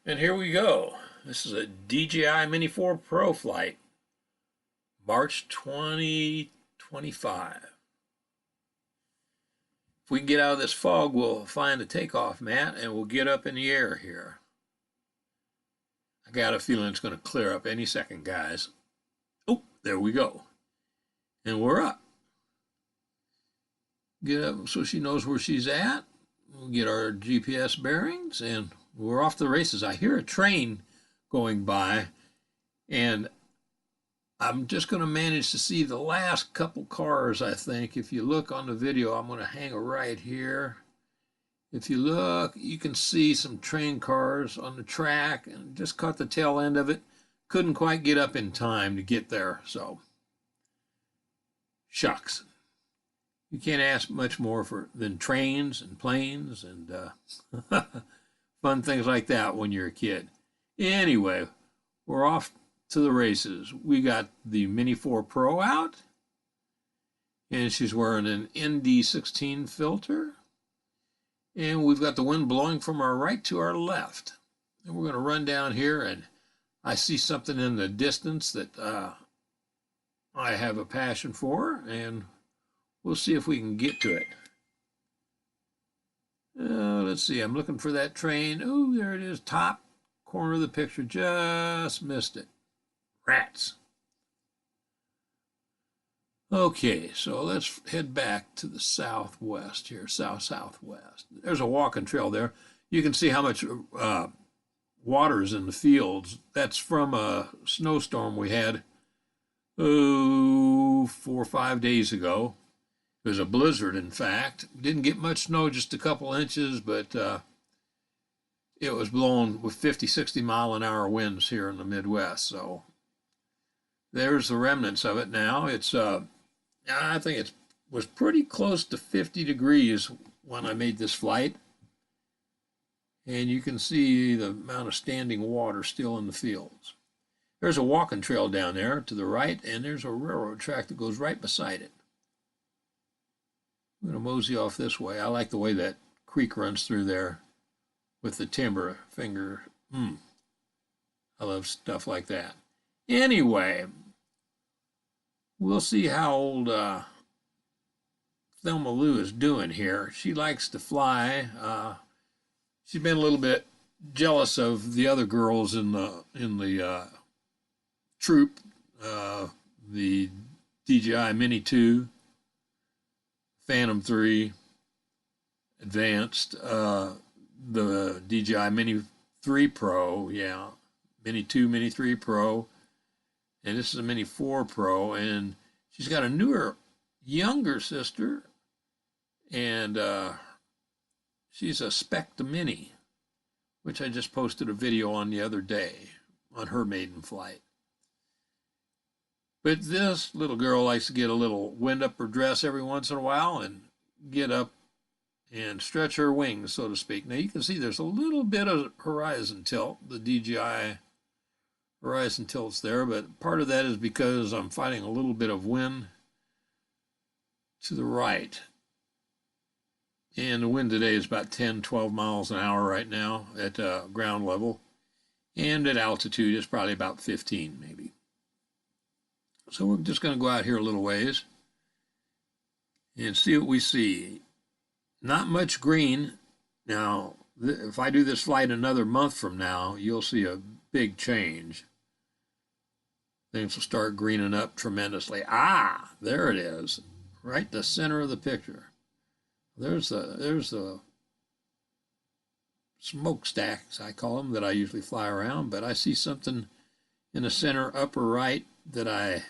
And here we go. This is a DJI Mini 4 Pro flight, March 2025. If we can get out of this fog, we'll find a takeoff mat and we'll get up in the air here. I got a feeling it's going to clear up any second, guys. Oh, there we go. And we're up. Get up so she knows where she's at. We'll get our GPS bearings and we're off to the races. I hear a train going by, and I'm just going to manage to see the last couple cars, I think. If you look on the video, I'm going to hang it right here. If you look, you can see some train cars on the track, and just caught the tail end of it. Couldn't quite get up in time to get there, so shucks. You can't ask much more than trains and planes and fun things like that when you're a kid. Anyway, we're off to the races. We got the Mini 4 Pro out, and she's wearing an ND16 filter, and we've got the wind blowing from our right to our left. And we're going to run down here, and I see something in the distance that I have a passion for, and we'll see if we can get to it. Let's see, I'm looking for that train. Oh, there it is, top corner of the picture. Just missed it. Rats. Okay, so let's head back to the southwest here, southwest. There's a walking trail there. You can see how much water is in the fields. That's from a snowstorm we had, 4 or 5 days ago. It was a blizzard, in fact. Didn't get much snow, just a couple inches, but it was blowing with 50, 60 mile an hour winds here in the Midwest. So there's the remnants of it now. It's, I think it was pretty close to 50 degrees when I made this flight. And you can see the amount of standing water still in the fields. There's a walking trail down there to the right, and there's a railroad track that goes right beside it. I'm going to mosey off this way. I like the way that creek runs through there with the timber finger. I love stuff like that. Anyway, we'll see how old Thelma Lou is doing here. She likes to fly. She's been a little bit jealous of the other girls in the troop, the DJI Mini 2. Phantom 3, Advanced, the DJI Mini 3 Pro, yeah, Mini 2, Mini 3 Pro, and this is a Mini 4 Pro, and she's got a newer, younger sister, and she's a Spectre Mini, which I just posted a video on the other day on her maiden flight. But this little girl likes to get a little wind up her dress every once in a while and get up and stretch her wings, so to speak. Now you can see there's a little bit of horizon tilt, the DJI horizon tilt's there, but part of that is because I'm fighting a little bit of wind to the right. And the wind today is about 10, 12 miles an hour right now at ground level. And at altitude, it's probably about 15 maybe. So we're just going to go out here a little ways and see what we see. Not much green. Now, if I do this flight another month from now, you'll see a big change. Things will start greening up tremendously. Ah, there it is, right in the center of the picture. There's the smokestacks, I call them, that I usually fly around, but I see something in the center upper right that I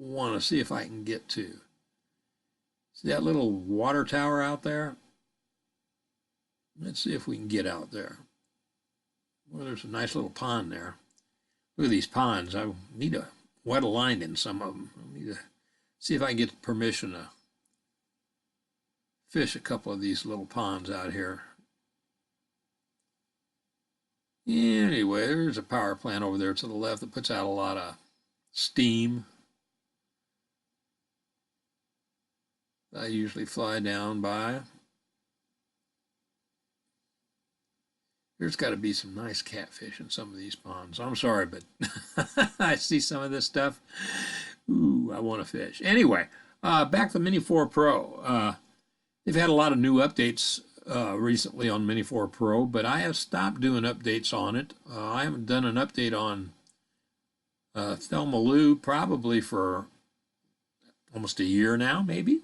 want to see if I can get to. See that little water tower out there? Let's see if we can get out there. Well, there's a nice little pond there. Look at these ponds. I need to wet a line in some of them. I need to see if I can get permission to fish a couple of these little ponds out here. Anyway, there's a power plant over there to the left that puts out a lot of steam. I usually fly down by. There's got to be some nice catfish in some of these ponds. I'm sorry, but I see some of this stuff. Ooh, I want to fish. Anyway, back to Mini 4 Pro. They've had a lot of new updates recently on Mini 4 Pro, but I have stopped doing updates on it. I haven't done an update on Thelma Lou probably for almost a year now, maybe.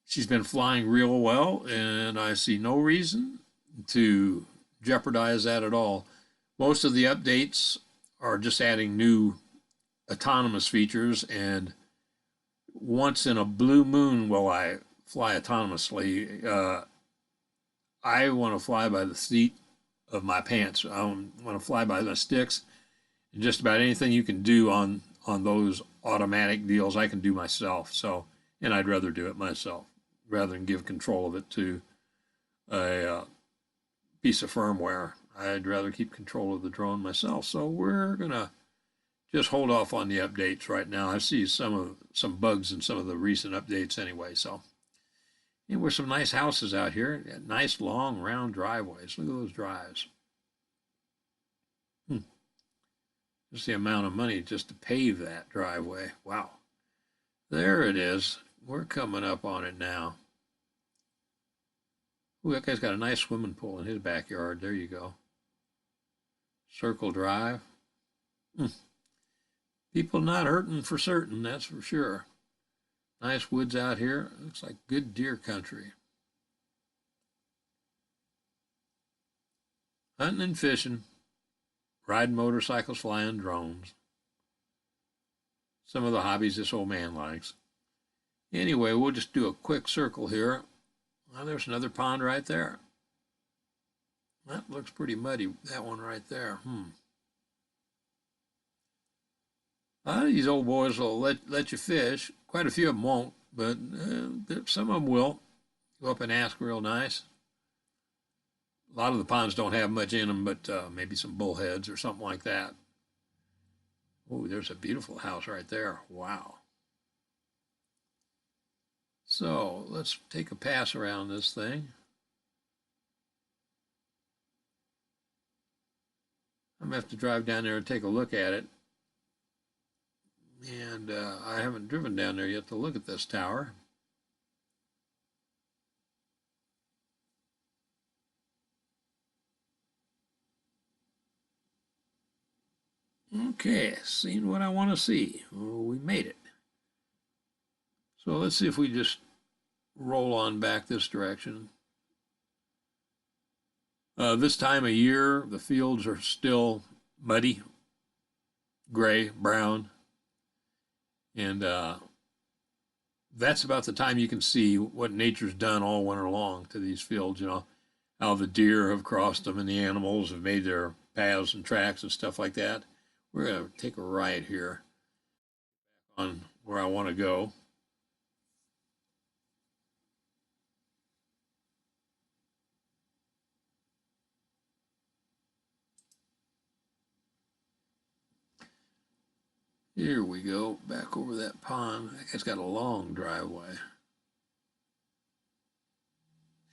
She's been flying real well, and I see no reason to jeopardize that at all. Most of the updates are just adding new autonomous features, and once in a blue moon will I fly autonomously. I want to fly by the seat of my pants. I want to fly by the sticks. And just about anything you can do on those automatic deals, I can do myself. So, and I'd rather do it myself rather than give control of it to a piece of firmware. I'd rather keep control of the drone myself. So we're gonna just hold off on the updates right now. I see some bugs in some of the recent updates anyway. So, and there's some nice houses out here. Nice long round driveways. Look at those drives. Just the amount of money just to pave that driveway. Wow. There it is. We're coming up on it now. Ooh, that guy's got a nice swimming pool in his backyard. There you go. Circle Drive. People not hurting for certain, that's for sure. Nice woods out here. Looks like good deer country. Hunting and fishing. Riding motorcycles, flying drones. Some of the hobbies this old man likes. Anyway, we'll just do a quick circle here. Well, there's another pond right there. That looks pretty muddy, that one right there. A lot of these old boys will let you fish. Quite a few of them won't, but some of them will. Go up and ask real nice. A lot of the ponds don't have much in them, but maybe some bullheads or something like that. Oh, there's a beautiful house right there. Wow. So let's take a pass around this thing. I'm going to have to drive down there and take a look at it. And I haven't driven down there yet to look at this tower. Okay, seen what I want to see. Oh, we made it. So let's see if we just roll on back this direction. This time of year, the fields are still muddy, gray, brown, and that's about the time you can see what nature's done all winter long to these fields. You know, how the deer have crossed them and the animals have made their paths and tracks and stuff like that. We're going to take a right here on where I want to go. Here we go, back over that pond. That guy's got a long driveway.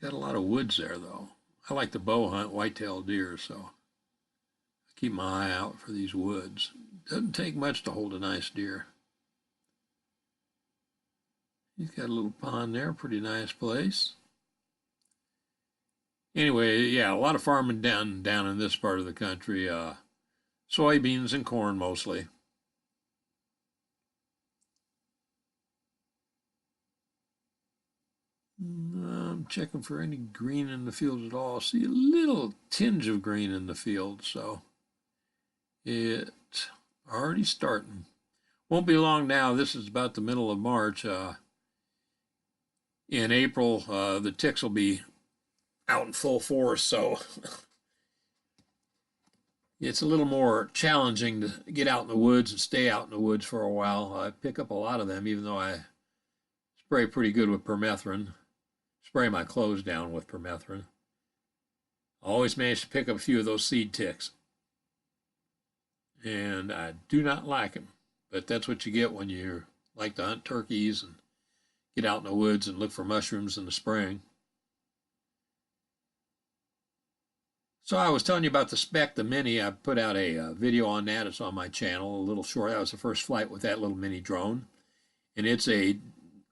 Got a lot of woods there, though. I like to bow hunt white-tailed deer, so I keep my eye out for these woods. Doesn't take much to hold a nice deer. He's got a little pond there, pretty nice place. Anyway, yeah, a lot of farming down in this part of the country. Soybeans and corn mostly. I'm checking for any green in the field at all. See a little tinge of green in the field, so it's already starting. Won't be long now. This is about the middle of March. In April, the ticks will be out in full force, so it's a little more challenging to get out in the woods and stay out in the woods for a while. I pick up a lot of them, even though I spray pretty good with permethrin. Spray my clothes down with permethrin. I always manage to pick up a few of those seed ticks. And I do not like them, but that's what you get when you like to hunt turkeys and get out in the woods and look for mushrooms in the spring. So I was telling you about the Spec, the Mini. I put out a video on that. It's on my channel, a little short. That was the first flight with that little mini drone. And it's a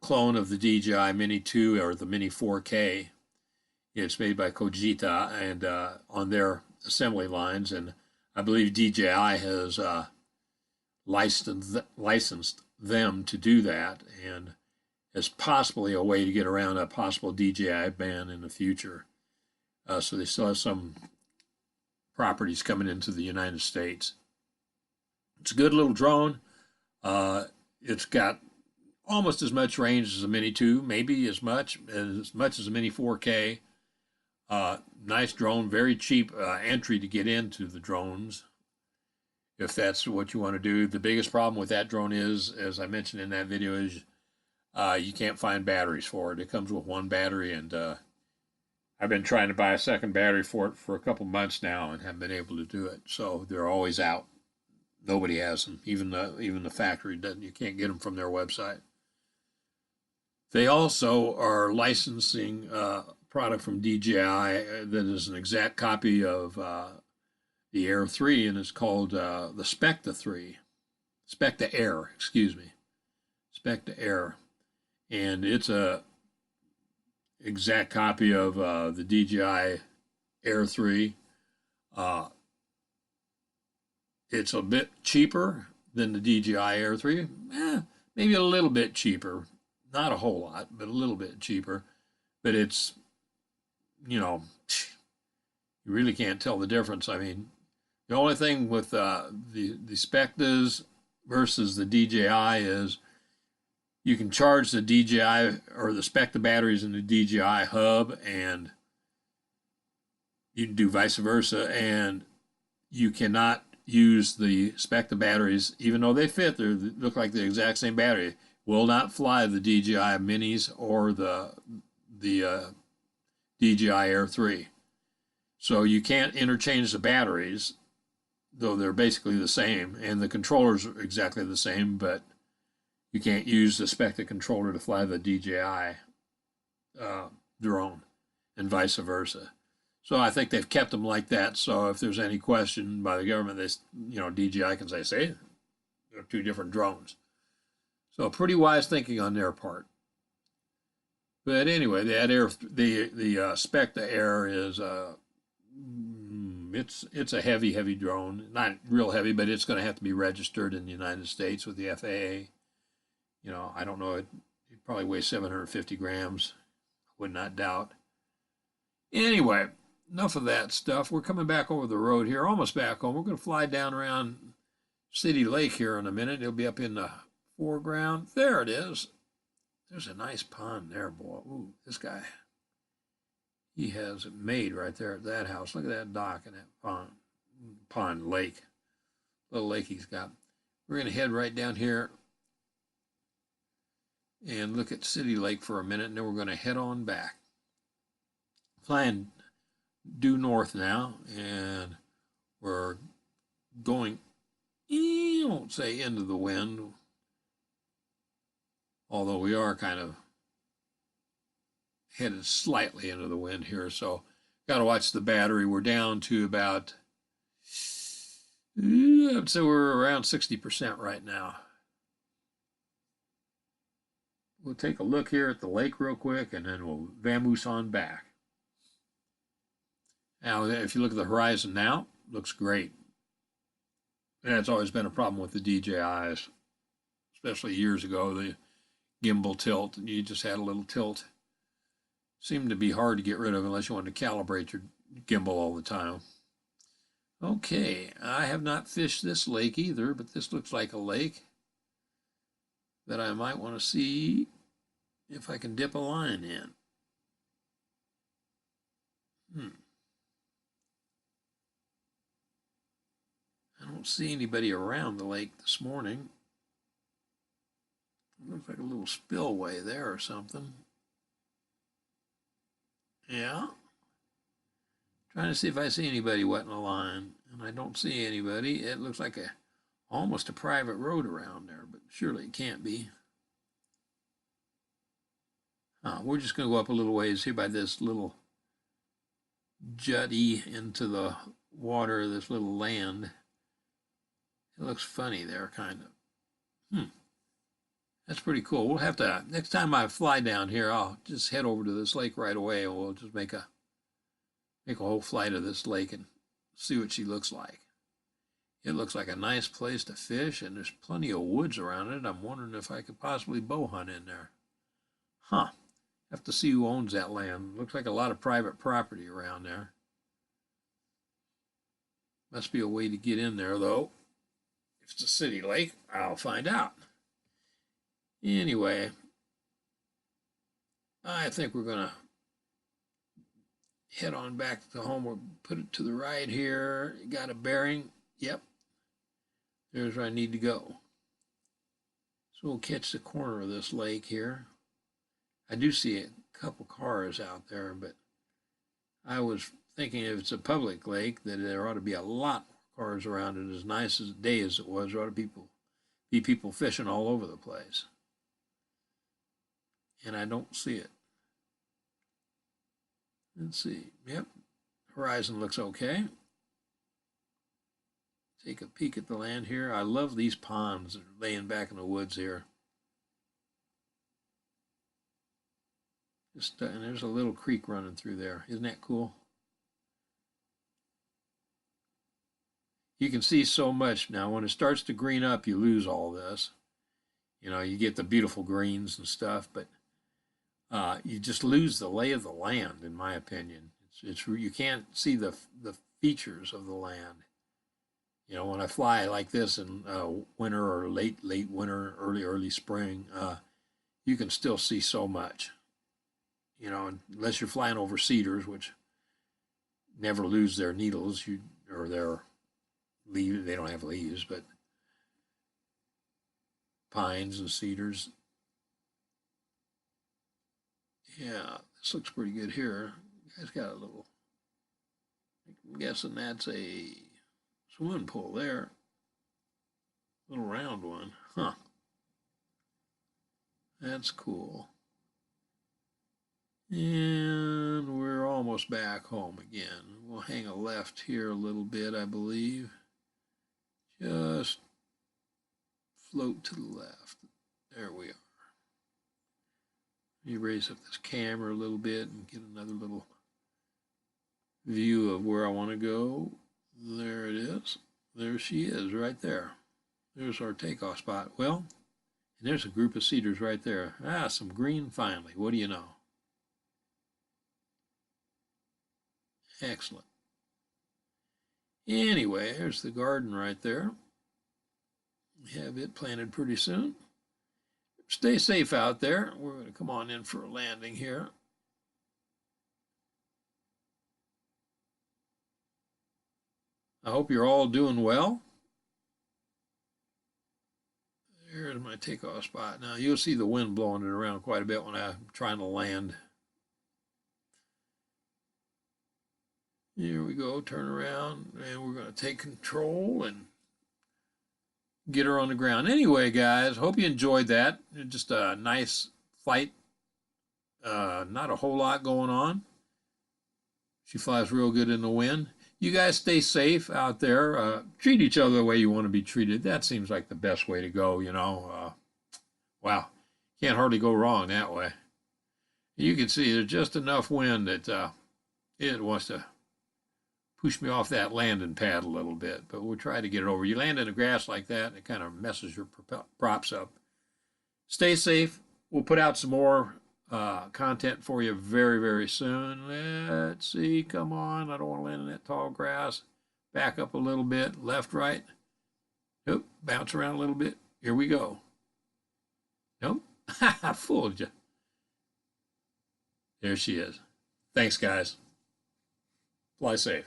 clone of the DJI Mini 2 or the Mini 4K. It's made by Cogita and on their assembly lines. And I believe DJI has licensed them to do that. And as possibly a way to get around a possible DJI ban in the future. So they still have some properties coming into the United States. It's a good little drone. It's got almost as much range as a Mini 2, maybe as much as a Mini 4K. Nice drone, very cheap entry to get into the drones, if that's what you want to do. The biggest problem with that drone is, as I mentioned in that video, is you can't find batteries for it. It comes with one battery, and I've been trying to buy a second battery for it for a couple months now and haven't been able to do it. So they're always out. Nobody has them. Even the factory doesn't. You can't get them from their website. They also are licensing a product from DJI that is an exact copy of the Air 3, and it's called the Specta 3. Specta Air, excuse me. Specta Air. And it's a exact copy of the DJI Air 3. It's a bit cheaper than the DJI Air 3. Maybe a little bit cheaper. Not a whole lot, but a little bit cheaper. But it's, you really can't tell the difference. I mean, the only thing with the Spectas versus the DJI is you can charge the DJI or the Specta batteries in the DJI hub, and you can do vice versa. And you cannot use the Specta batteries, even though they fit. They look like the exact same battery. Will not fly the DJI Minis or the DJI Air 3. So you can't interchange the batteries, though they're basically the same, and the controllers are exactly the same, but you can't use the Specta controller to fly the DJI drone, and vice versa. So I think they've kept them like that. So if there's any question by the government, DJI can say they're two different drones. So pretty wise thinking on their part. But anyway, the Specta Air is it's a heavy drone. Not real heavy, but it's going to have to be registered in the United States with the FAA. I don't know. It probably weighs 750 grams. Would not doubt. Anyway, enough of that stuff. We're coming back over the road here, almost back home. We're going to fly down around City Lake here in a minute. It'll be up in the foreground. There it is. There's a nice pond there, boy. Ooh, this guy, he has it made right there at that house. Look at that dock and that pond lake, little lake he's got. We're going to head right down here and look at City Lake for a minute, and then we're going to head on back. Flying due north now, and we're going, I won't say into the wind, although we are kind of headed slightly into the wind here, so got to watch the battery. We're down to about, I would say we're around 60% right now. We'll take a look here at the lake real quick, and then we'll vamoose on back. Now, if you look at the horizon now, looks great. That's always been a problem with the DJIs, especially years ago, the gimbal tilt. You just had a little tilt. Seemed to be hard to get rid of unless you wanted to calibrate your gimbal all the time. Okay, I have not fished this lake either, but this looks like a lake that I might want to see if I can dip a line in. I don't see anybody around the lake this morning. Looks like a little spillway there or something. Yeah. Trying to see if I see anybody wetting a line, and I don't see anybody. It looks like almost a private road around there, but surely it can't be. We're just going to go up a little ways here by this little jutty into the water of this little land. It looks funny there, kind of. That's pretty cool. We'll have to, next time I fly down here, I'll just head over to this lake right away, and we'll just make a whole flight of this lake and see what she looks like. It looks like a nice place to fish, and there's plenty of woods around it. I'm wondering if I could possibly bow hunt in there. Huh. Have to see who owns that land. Looks like a lot of private property around there. Must be a way to get in there, though. If it's a city lake, I'll find out. Anyway, I think we're going to head on back to home. We'll put it to the right here. Got a bearing. Yep. There's where I need to go. So we'll catch the corner of this lake here. I do see a couple cars out there, but I was thinking if it's a public lake that there ought to be a lot more cars around it. As nice as a day as it was, there ought to be people fishing all over the place. And I don't see it. Let's see. Yep. Horizon looks okay. Take a peek at the land here. I love these ponds that are laying back in the woods here. And there's a little creek running through there. Isn't that cool? You can see so much now. When it starts to green up, you lose all this. You know, you get the beautiful greens and stuff, but you just lose the lay of the land, in my opinion. You can't see the features of the land. You know, when I fly like this in winter or late winter, early spring, you can still see so much. You know, unless you're flying over cedars, which never lose their needles, or their leaves. They don't have leaves, but pines and cedars. Yeah, this looks pretty good here. It's got a little, I'm guessing that's a swimming pool there. Little round one. Huh. That's cool. And we're almost back home again. We'll hang a left here a little bit, I believe. Just float to the left. There we are. Let me raise up this camera a little bit and get another little view of where I want to go. There it is. There she is, right there. There's our takeoff spot. Well, and there's a group of cedars right there. Ah, some green finally. What do you know? Excellent. Anyway, there's the garden right there. We have it planted pretty soon. Stay safe out there. We're going to come on in for a landing here. I hope you're all doing well. There's my takeoff spot. Now you'll see the wind blowing it around quite a bit when I'm trying to land. Here we go, turn around, and we're going to take control and get her on the ground. Anyway, guys, hope you enjoyed that. Just a nice flight. Not a whole lot going on. She flies real good in the wind. You guys stay safe out there. Treat each other the way you want to be treated. That seems like the best way to go, you know. Wow, can't hardly go wrong that way. You can see there's just enough wind that it wants to push me off that landing pad a little bit, but we'll try to get it over. You land in the grass like that, and it kind of messes your props up. Stay safe. We'll put out some more content for you very, very soon. Let's see. Come on. I don't want to land in that tall grass. Back up a little bit. Left, right. Nope. Bounce around a little bit. Here we go. Nope. I fooled you. There she is. Thanks, guys. Fly safe.